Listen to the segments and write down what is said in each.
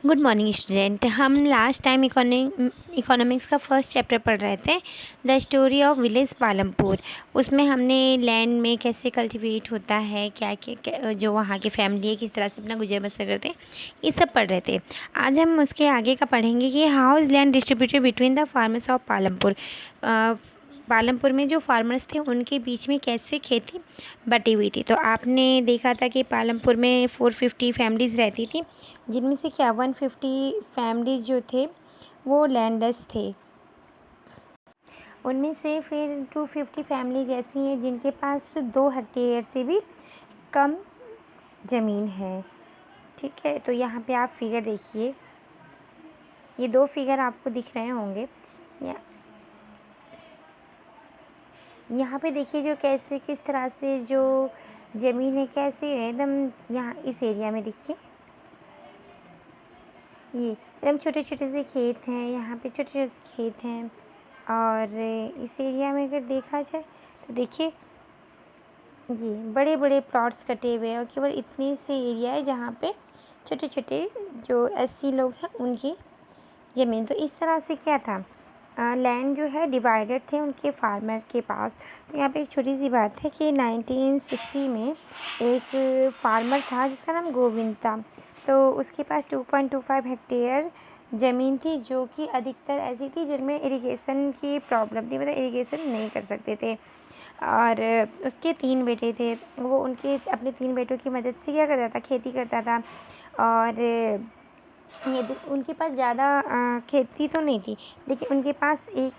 Good morning student. हम last time economics का first chapter पढ़ रहे थे, the story of village Palampur. उसमें हमने लैंड में कैसे कल्टीवेट होता है, क्या क्या जो वहाँ की फैमिली है किस तरह से अपना गुजर बसर करते हैं, ये सब पढ़ रहे थे। आज हम उसके आगे का पढ़ेंगे कि how is land distributed between the farmers of Palampur. Palampur में जो फार्मर्स थे उनके बीच में कैसे खेती बटी हुई थी। तो आपने देखा था कि पालमपुर में 450 फैमिलीज़ रहती थी, जिनमें से क्या 150 फैमिलीज़ जो थे वो लैंडलेस थे। उनमें से फिर 250 फैमिलीज ऐसी हैं जिनके पास 2 हेक्टेयर से भी कम ज़मीन है। ठीक है, तो यहाँ पे आप फिगर देखिए, ये 2 फिगर आपको दिख रहे होंगे। यहाँ पे देखिए जो कैसे किस तरह से जो ज़मीन है कैसे है एकदम। यहाँ इस एरिया में देखिए ये एकदम छोटे छोटे से खेत हैं, यहाँ पे छोटे छोटे से खेत हैं। और इस एरिया में अगर देखा जाए तो देखिए ये बड़े बड़े प्लॉट्स कटे हुए हैं और केवल इतनी से एरिया है जहाँ पे छोटे छोटे जो एससी लोग हैं उनकी ज़मीन। तो इस तरह से क्या था, लैंड जो है डिवाइडेड थे उनके फार्मर के पास। तो यहाँ पे एक छोटी सी बात है कि 1960 में एक फार्मर था जिसका नाम गोविंद था। तो उसके पास 2.25 हेक्टेयर ज़मीन थी, जो कि अधिकतर ऐसी थी जिनमें इरिगेशन की प्रॉब्लम थी, मतलब इरिगेशन नहीं कर सकते थे। और उसके 3 बेटे थे, वो उनके अपने 3 बेटों की मदद से क्या करता था, खेती करता था। और ये उनके पास ज़्यादा खेती तो नहीं थी, लेकिन उनके पास एक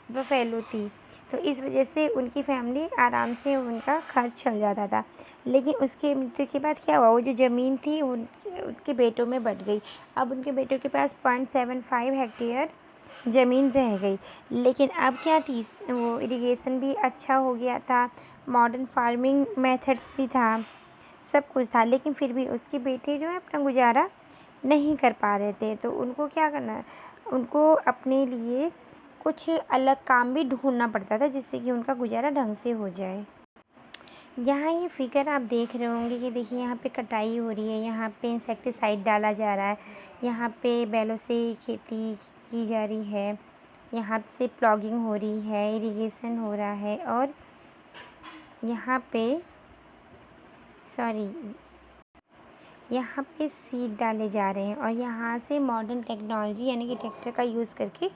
बफेलो थी। तो इस वजह से उनकी फैमिली आराम से उनका खर्च चल जाता था। लेकिन उसके मृत्यु के बाद क्या हुआ, वो जो ज़मीन थी उनके बेटों में बँट गई। अब उनके बेटों के पास 0.75 हेक्टेयर ज़मीन रह गई। लेकिन अब क्या थी, वो इरिगेशन भी अच्छा हो गया था, मॉडर्न फार्मिंग मेथड्स भी था, सब कुछ था। लेकिन फिर भी उसके बेटे जो है अपना गुजारा नहीं कर पा रहे थे। तो उनको क्या करना है, उनको अपने लिए कुछ अलग काम भी ढूंढना पड़ता था जिससे कि उनका गुजारा ढंग से हो जाए। यहाँ ये फिगर आप देख रहे होंगे कि देखिए यहाँ पे कटाई हो रही है, यहाँ पे इंसेक्टिसाइड डाला जा रहा है, यहाँ पे बैलों से खेती की जा रही है, यहाँ से प्लॉगिंग हो रही है, इरिगेशन हो रहा है। और यहाँ पे सीड डाले जा रहे हैं और यहाँ से मॉडर्न टेक्नोलॉजी यानी कि ट्रैक्टर का यूज़ करके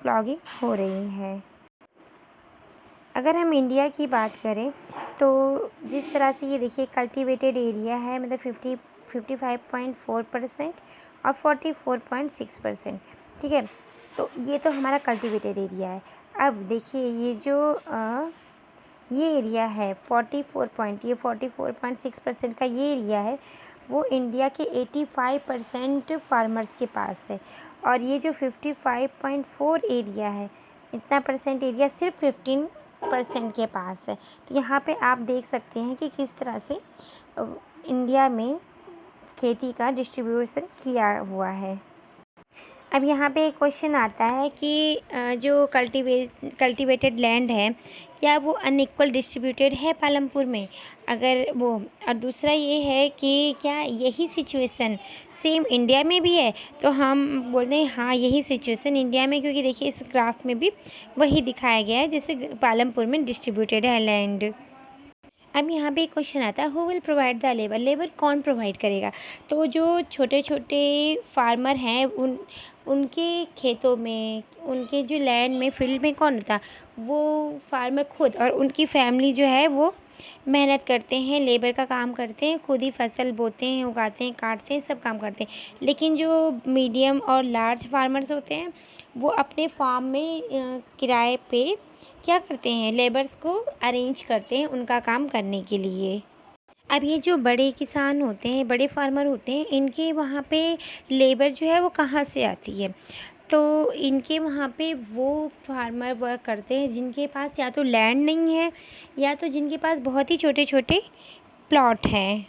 प्लॉगिंग हो रही है। अगर हम इंडिया की बात करें तो जिस तरह से ये देखिए कल्टीवेटेड एरिया है, मतलब 55.4% और 44.6%। ठीक है, तो ये तो हमारा कल्टीवेटेड एरिया है। अब देखिए ये जो ये एरिया है 44.6% का ये एरिया है, वो इंडिया के 85% फार्मर्स के पास है। और ये जो 55.4 एरिया है, इतना परसेंट एरिया सिर्फ 15% के पास है। तो यहाँ पे आप देख सकते हैं कि किस तरह से इंडिया में खेती का डिस्ट्रीब्यूशन किया हुआ है। अब यहाँ पे एक क्वेश्चन आता है कि जो कल्टीवेटेड लैंड है क्या वो अनइक्वल डिस्ट्रीब्यूटेड है पालमपुर में, अगर वो। और दूसरा ये है कि क्या यही सिचुएशन सेम इंडिया में भी है। तो हम बोलते हैं हाँ यही सिचुएशन इंडिया में, क्योंकि देखिए इस ग्राफ में भी वही दिखाया गया है जैसे पालमपुर में डिस्ट्रीब्यूटेड है लैंड। अब यहाँ पे एक क्वेश्चन आता है, who will provide the labour, labour कौन प्रोवाइड करेगा। तो जो छोटे छोटे फार्मर हैं उनके खेतों में, उनके जो लैंड में, फील्ड में कौन होता, वो फार्मर खुद और उनकी फैमिली जो है वो मेहनत करते हैं, लेबर का काम करते हैं, खुद ही फसल बोते हैं, उगाते हैं, काटते हैं, सब काम करते हैं। लेकिन जो मीडियम और लार्ज फार्मर्स होते हैं वो अपने फार्म में किराए पे क्या करते हैं, लेबर्स को अरेंज करते हैं उनका काम करने के लिए। अब ये जो बड़े किसान होते हैं, बड़े फार्मर होते हैं, इनके वहाँ पे लेबर जो है वो कहाँ से आती है। तो इनके वहाँ पे वो फार्मर वर्क करते हैं जिनके पास या तो लैंड नहीं है या तो जिनके पास बहुत ही छोटे छोटे प्लॉट हैं।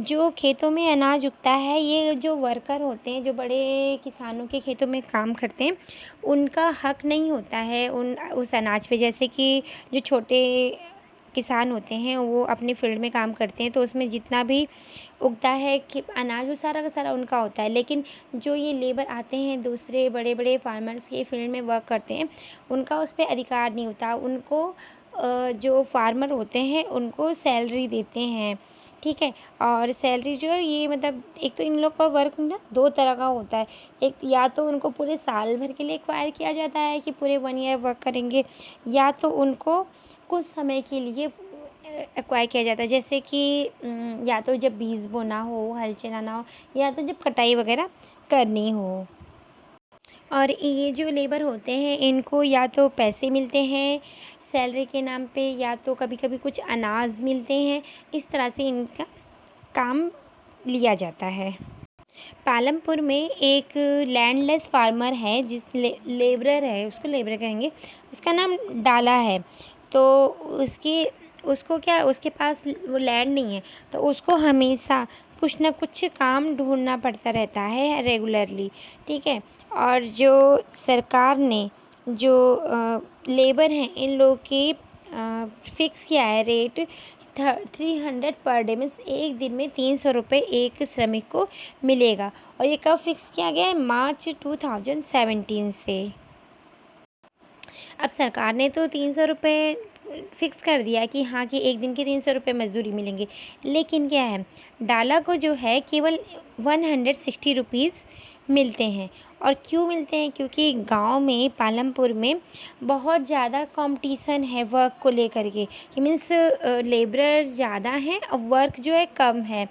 जो खेतों में अनाज उगता है, ये जो वर्कर होते हैं जो बड़े किसानों के खेतों में काम करते हैं, उनका हक नहीं होता है उस अनाज पे। जैसे कि जो छोटे किसान होते हैं वो अपने फील्ड में काम करते हैं, तो उसमें जितना भी उगता है कि अनाज वो सारा का सारा उनका होता है। लेकिन जो ये लेबर आते हैं दूसरे बड़े बड़े फार्मर्स के फील्ड में वर्क करते हैं, उनका उस पर अधिकार नहीं होता। उनको जो फार्मर होते हैं उनको सैलरी देते हैं, ठीक है। और सैलरी जो है ये मतलब एक तो इन लोग का वर्क ना 2 तरह का होता है। एक या तो उनको पूरे साल भर के लिए एक्वायर किया जाता है कि पूरे 1 ईयर वर्क करेंगे, या तो उनको कुछ समय के लिए एक्वायर किया जाता है। जैसे कि या तो जब बीज बोना हो, हल चलाना हो, या तो जब कटाई वगैरह करनी हो। और ये जो लेबर होते हैं इनको या तो पैसे मिलते हैं सैलरी के नाम पे, या तो कभी कभी कुछ अनाज मिलते हैं। इस तरह से इनका काम लिया जाता है। पालमपुर में एक लैंडलेस फार्मर है लेबरर है, उसको लेबरर कहेंगे, उसका नाम डाला है। तो उसके पास वो लैंड नहीं है, तो उसको हमेशा कुछ ना कुछ काम ढूंढना पड़ता रहता है रेगुलरली, ठीक है। और जो सरकार ने जो लेबर हैं इन लोगों की फिक्स किया है रेट 300 पर डे, मीन्स एक दिन में 300 रुपये एक श्रमिक को मिलेगा। और ये कब फिक्स किया गया है? मार्च 2017 से। अब सरकार ने तो 300 रुपये फिक्स कर दिया कि हाँ कि एक दिन के 300 रुपये मज़दूरी मिलेंगे, लेकिन क्या है डाला को जो है केवल 160 रुपीज़ मिलते हैं। और क्यों मिलते हैं? क्योंकि गांव में पालमपुर में बहुत ज़्यादा कंपटीशन है वर्क को लेकर के, कि मीन्स लेबरर ज़्यादा हैं और वर्क जो है कम है।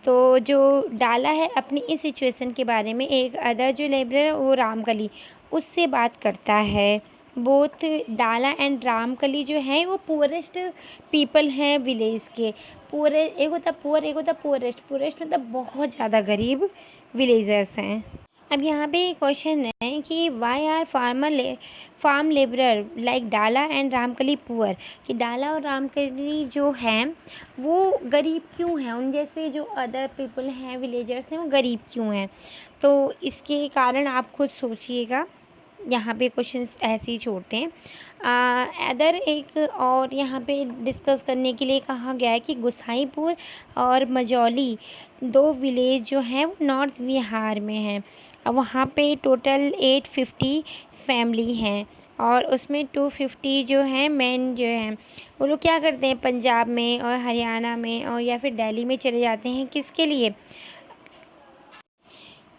तो जो डाला है अपनी इस सिचुएशन के बारे में एक अदर जो लेबरर है वो रामकली उससे बात करता है। बोथ डाला एंड रामकली जो है वो पुअरेस्ट पीपल हैं विलेज के। पूरे एक होता पुअर, एक होता पुअरेस्ट मतलब बहुत ज़्यादा गरीब विलेजर्स हैं। अब यहाँ पे क्वेश्चन है कि why are farm labourer like Dala and Ramkali poor, कि डाला और रामकली जो हैं वो गरीब क्यों हैं, उन जैसे जो अदर पीपल हैं विलेजर्स हैं वो गरीब क्यों हैं। तो इसके कारण आप खुद सोचिएगा, यहाँ पे क्वेश्चन ऐसे ही छोड़ते हैं। अदर एक और यहाँ पे डिस्कस करने के लिए कहा गया है कि गोसाईपुर और मजौली 2 विलेज जो हैं वो नॉर्थ बिहार में हैं। अब वहाँ पे टोटल 850 फैमिली हैं और उसमें 250 जो हैं मेन जो हैं वो लोग क्या करते हैं पंजाब में और हरियाणा में और या फिर दिल्ली में चले जाते हैं। किसके लिए?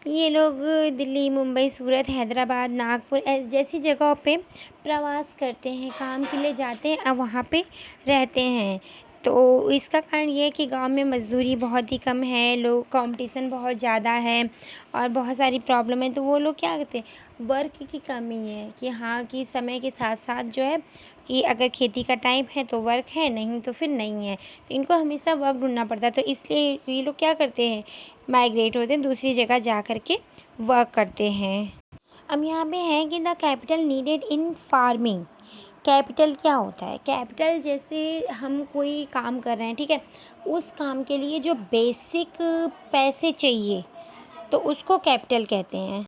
ये लोग दिल्ली, मुंबई, सूरत, हैदराबाद, नागपुर जैसी जगहों पे प्रवास करते हैं, काम के लिए जाते हैं और वहाँ पे रहते हैं। तो इसका कारण ये है कि गांव में मज़दूरी बहुत ही कम है, लोग कंपटीशन बहुत ज़्यादा है और बहुत सारी प्रॉब्लम है। तो वो लोग क्या करते हैं, वर्क की कमी है कि हाँ कि समय के साथ साथ जो है कि अगर खेती का टाइम है तो वर्क है, नहीं तो फिर नहीं है। तो इनको हमेशा वर्क ढूंढना पड़ता है। तो इसलिए ये लोग क्या करते हैं, माइग्रेट होते हैं, दूसरी जगह जा कर के वर्क करते हैं। अब यहाँ पे है कि the capital needed in farming. Capital क्या होता है? कैपिटल जैसे हम कोई काम कर रहे हैं, ठीक है, उस काम के लिए जो बेसिक पैसे चाहिए तो उसको कैपिटल कहते हैं।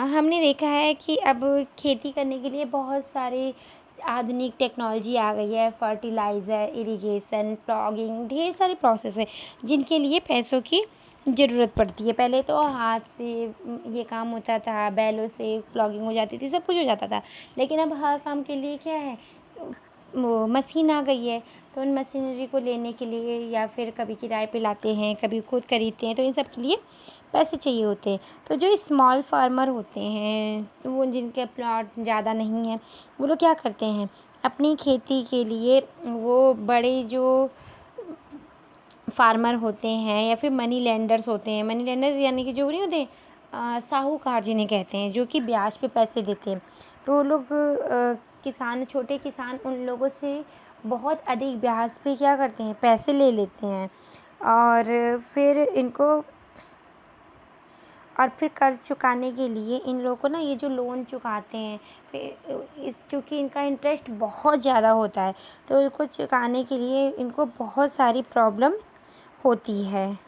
हमने देखा है कि अब खेती करने के लिए बहुत सारे आधुनिक टेक्नोलॉजी आ गई है, फर्टिलाइज़र, इरिगेशन, प्लॉगिंग, ढेर सारे प्रोसेस है जिनके लिए पैसों की ज़रूरत पड़ती है। पहले तो हाथ से ये काम होता था, बैलों से प्लॉगिंग हो जाती थी, सब कुछ हो जाता था। लेकिन अब हर काम के लिए क्या है, वो मशीन आ गई है। तो उन मशीनरी को लेने के लिए या फिर कभी किराए पे लाते हैं, कभी खुद खरीदते हैं, तो इन सब के लिए पैसे चाहिए होते हैं। तो जो स्मॉल फार्मर होते हैं तो वो जिनके प्लॉट ज़्यादा नहीं है वो लोग क्या करते हैं, अपनी खेती के लिए वो बड़े जो फार्मर होते हैं या फिर मनी लेंडर्स होते हैं, मनी लेंडर्स यानी कि जो नहीं होते साहूकार जिन्हें कहते हैं, जो कि ब्याज पे पैसे देते हैं। तो वो लोग किसान, छोटे किसान उन लोगों से बहुत अधिक ब्याज पे क्या करते हैं, पैसे ले लेते हैं और फिर कर्ज चुकाने के लिए इन लोगों को ना ये जो लोन चुकाते हैं फिर चूँकि इनका इंटरेस्ट बहुत ज़्यादा होता है तो इनको चुकाने के लिए इनको बहुत सारी प्रॉब्लम होती है।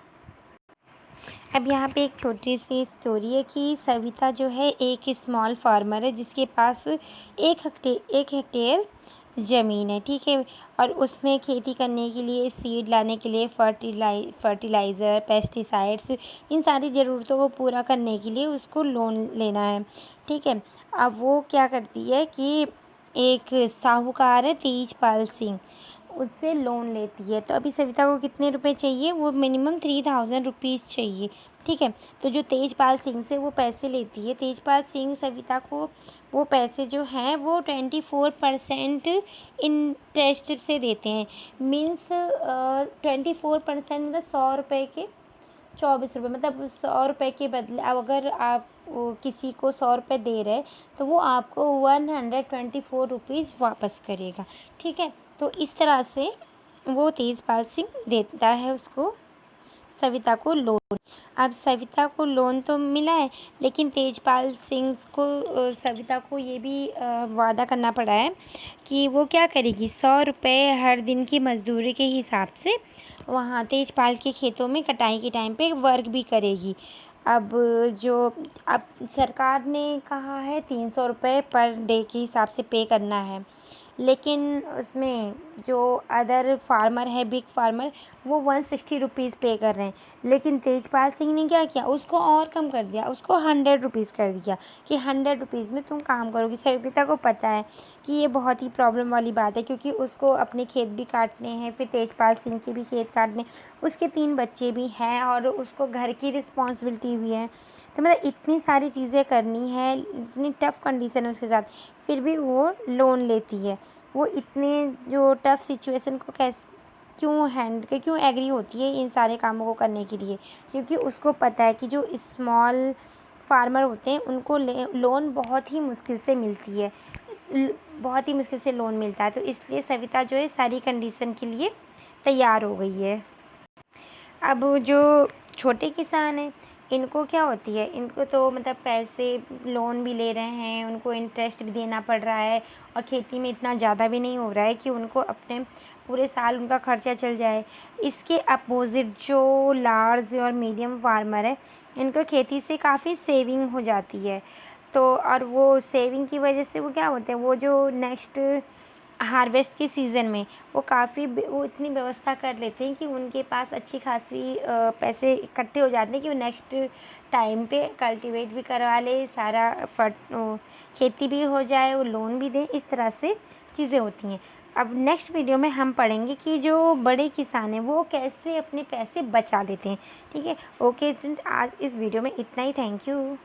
अब यहाँ पे एक छोटी सी स्टोरी है कि सविता जो है एक स्मॉल फार्मर है जिसके पास 1 हेक्टेयर ज़मीन है, ठीक है। और उसमें खेती करने के लिए, सीड लाने के लिए, फर्टिलाइज़र, पेस्टिसाइड्स, इन सारी ज़रूरतों को पूरा करने के लिए उसको लोन लेना है, ठीक है। अब वो क्या करती है कि एक साहूकार है तेजपाल सिंह, उससे लोन लेती है। तो अभी सविता को कितने रुपए चाहिए? वो मिनिमम 3000 रुपीज़ चाहिए, ठीक है। तो जो तेजपाल सिंह से वो पैसे लेती है, तेजपाल सिंह सविता को वो पैसे जो हैं वो 24% इंटरेस्ट से देते हैं। मीन्स 24% मतलब 100 रुपये के 24 रुपये, मतलब 100 रुपये के बदले अब अगर आप किसी को 100 रुपये दे रहे तो वो आपको 124 रुपीज़ वापस करेगा, ठीक है। तो इस तरह से वो तेजपाल सिंह देता है उसको, सविता को लोन। अब सविता को लोन तो मिला है, लेकिन तेजपाल सिंह को सविता को ये भी वादा करना पड़ा है कि वो क्या करेगी, 100 रुपये हर दिन की मजदूरी के हिसाब से वहाँ तेजपाल के खेतों में कटाई के टाइम पे वर्क भी करेगी। अब अब सरकार ने कहा है 300 रुपये पर डे के हिसाब से पे करना है, लेकिन उसमें जो अदर फार्मर है, बिग फार्मर, वो 160 रुपीज़ पे कर रहे हैं। लेकिन तेजपाल सिंह ने क्या किया, उसको और कम कर दिया, उसको 100 रुपीज़ कर दिया कि 100 रुपीज़ में तुम काम करोगी। सविता को पता है कि ये बहुत ही प्रॉब्लम वाली बात है, क्योंकि उसको अपने खेत भी काटने हैं, फिर तेजपाल सिंह के भी खेत काटने, उसके 3 बच्चे भी हैं और उसको घर की रिस्पॉन्सिबिलिटी भी है। तो मतलब इतनी सारी चीज़ें करनी है, इतनी टफ़ कंडीशन है उसके साथ, फिर भी वो लोन लेती है। वो इतने जो टफ़ सिचुएशन को क्यों एग्री होती है इन सारे कामों को करने के लिए, क्योंकि उसको पता है कि जो स्मॉल फार्मर होते हैं उनको लोन बहुत ही मुश्किल से मिलती है, बहुत ही मुश्किल से लोन मिलता है। तो इसलिए सविता जो है सारी कंडीशन के लिए तैयार हो गई है। अब जो छोटे किसान हैं, इनको क्या होती है, इनको तो मतलब पैसे लोन भी ले रहे हैं, उनको इंटरेस्ट भी देना पड़ रहा है, और खेती में इतना ज़्यादा भी नहीं हो रहा है कि उनको अपने पूरे साल उनका खर्चा चल जाए। इसके अपोज़िट जो लार्ज और मीडियम फार्मर है, इनको खेती से काफ़ी सेविंग हो जाती है। तो और वो सेविंग की वजह से वो क्या होते हैं, वो जो नेक्स्ट हार्वेस्ट के सीज़न में वो इतनी व्यवस्था कर लेते हैं कि उनके पास अच्छी खासी पैसे इकट्ठे हो जाते हैं कि वो नेक्स्ट टाइम पे कल्टीवेट भी करवा ले, सारा खेती भी हो जाए, वो लोन भी दें, इस तरह से चीज़ें होती हैं। अब नेक्स्ट वीडियो में हम पढ़ेंगे कि जो बड़े किसान हैं वो कैसे अपने पैसे बचा लेते हैं, ठीक है। ओके स्टूडेंट, आज इस वीडियो में इतना ही। Thank you.